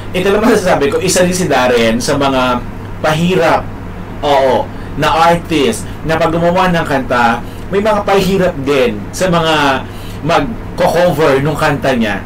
ito naman sasabi ko, isa din si Darren sa mga pahirap, oo, na artist, na pag gumawa ng kanta, may mga pahirap din sa mga mag-cover nung kanta niya.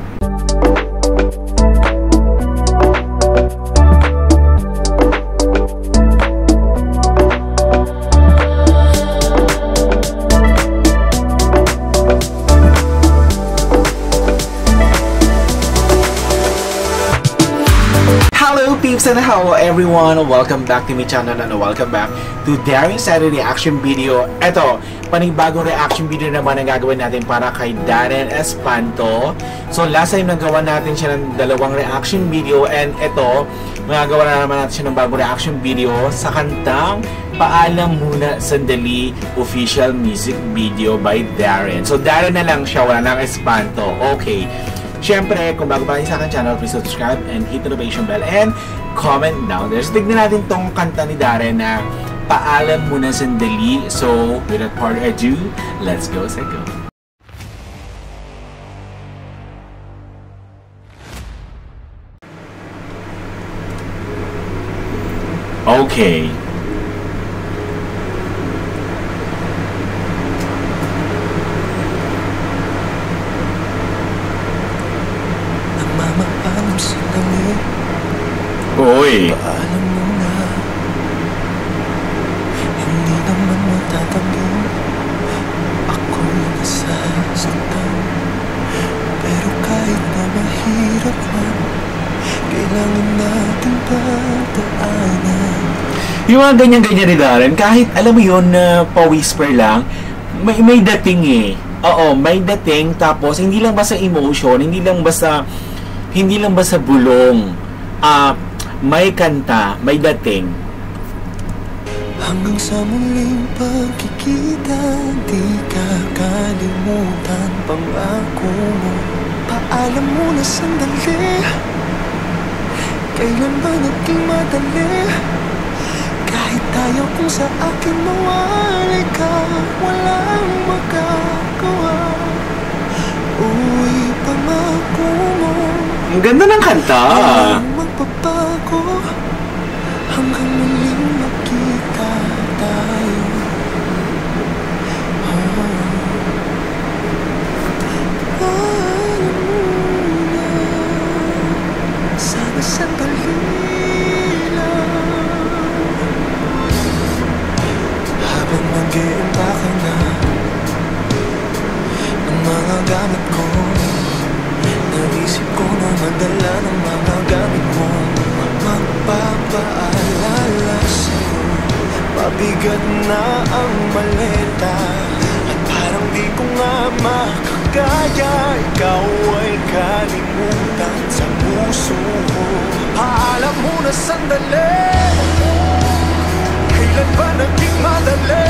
Peeps and hello everyone! Welcome back to my channel and welcome back to Darren Saturday reaction video. Ito, panibagong reaction video naman ang gagawin natin para kay Darren Espanto. So last time nagawa natin siya ng dalawang reaction video and ito, magagawa na naman natin siya ng bagong reaction video sa kantang Paalam Muna Sandali official music video by Darren. So Darren na lang siya, wala lang Espanto. Okay. Siyempre, kung bago pa kayo sa akin channel, please subscribe and hit the notification bell and comment down there. So, tignan natin tong kanta ni Darren na Paalam Muna Sandali. So, without further ado, let's go, let's go. Okay. Uy! Paalam mo na, hindi naman matatanggi. Ako'y nasasaktan, pero kahit na mahirap man, kailangan natin pagdaanan. Yung mga ganyan-ganyan ni Darren, kahit alam mo yun na pa-whisper lang, may dating eh. Oo, may dating, tapos hindi lang basta emotion, hindi lang basta bulong. May kanta, may dating. Hanggang sa muling pagkikita, di ka kalimutan pangako mo. Paalam mo na sandali, kailan ba naging madali? Kahit ayaw kung sa akin mawali ka, walang magagawa. Uy, pangako mo, Ang ganda ng kanta. magbabago hanggang muling makita tayo. Paalam muna, sana sandali lang. Habang nag-iimbak ka na ng mga gamit ko, naisip ko na madala ng mga gamit mo. Magpapaalala sa'yo, mabigat na ang maleta, at parang di ko nga makakaya. Ikaw ay kalimutan sa puso ko. Paalam mo na sandali, kailan ba naging madali?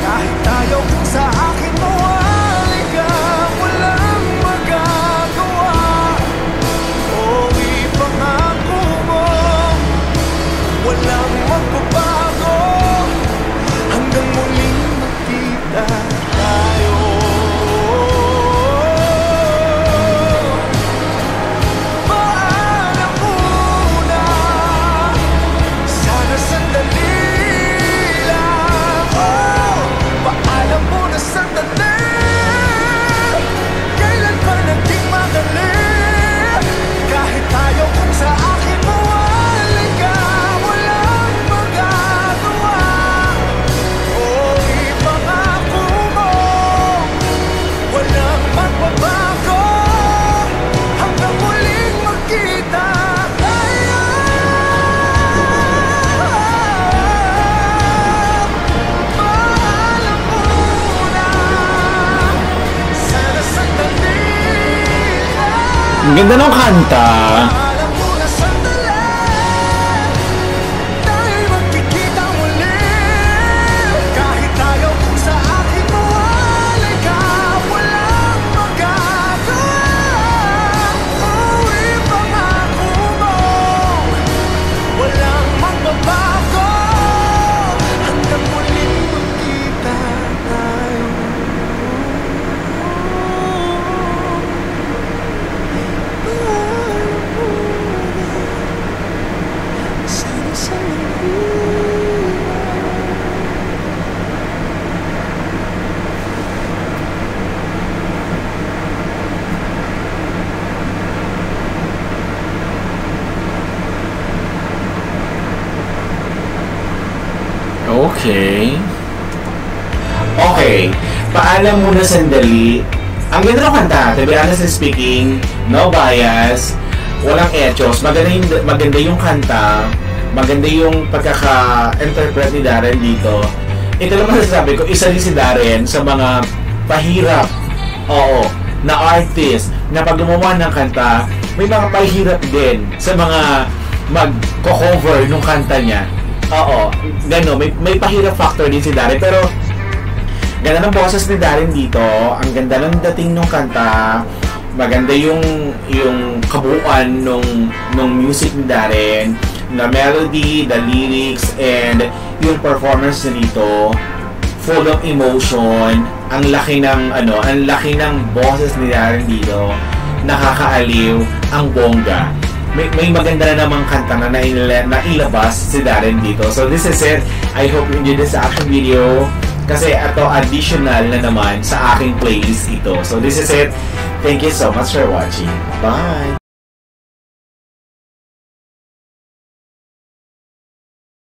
Kahit ayaw kung sa akin mawali ka, walang magagawa. O ipangako mo, walang magbabago hanggang muling makita tayo. Paalam muna, sana sandali lang. Oh, paalam muna sandali, kailan ba naging madali? Kahit ayaw kung sa akin mawali ka, walang magagawa. O ipangako mo, walang magbabago hanggang muling magkita tayo. Paalam muna, sana sandali lang. Ang ganda ng kanta. Paalam muna sandali, dahil magkikita muli. Kahit ayaw kung sa akin mawali ka, walang magagawa. Uy, pangako mo, walang magbabago hanggang muling magkita tayo. Paalam Okay. Okay. Paalam muna sandali. Ang ganda ng kanta, to be honestly speaking, no bias, walang echos. Maganda yung kanta, maganda yung pagkaka-interpret ni Darren dito. Ito lang masasabi ko, isa din si Darren sa mga pahirap, na artist, na pag gumawa ng kanta, may mga pahirap din sa mga mag-cover nung kanta niya. Gano'n, may pahirap factor din si Darren, pero ganda ng boses ni Darren dito, ang ganda ng dating nung kanta, maganda yung kabuuan nung music ni Darren, na melody, the lyrics, and yung performance na dito, full of emotion. Ang laki ng boses ni Darren dito, nakakaaliw, ang bongga. May maganda na namang kanta na nailabas si Darren dito. So this is it. I hope you enjoyed this action video. Kasi ito additional na naman sa aking playlist ito. So this is it. Thank you so much for watching. Bye!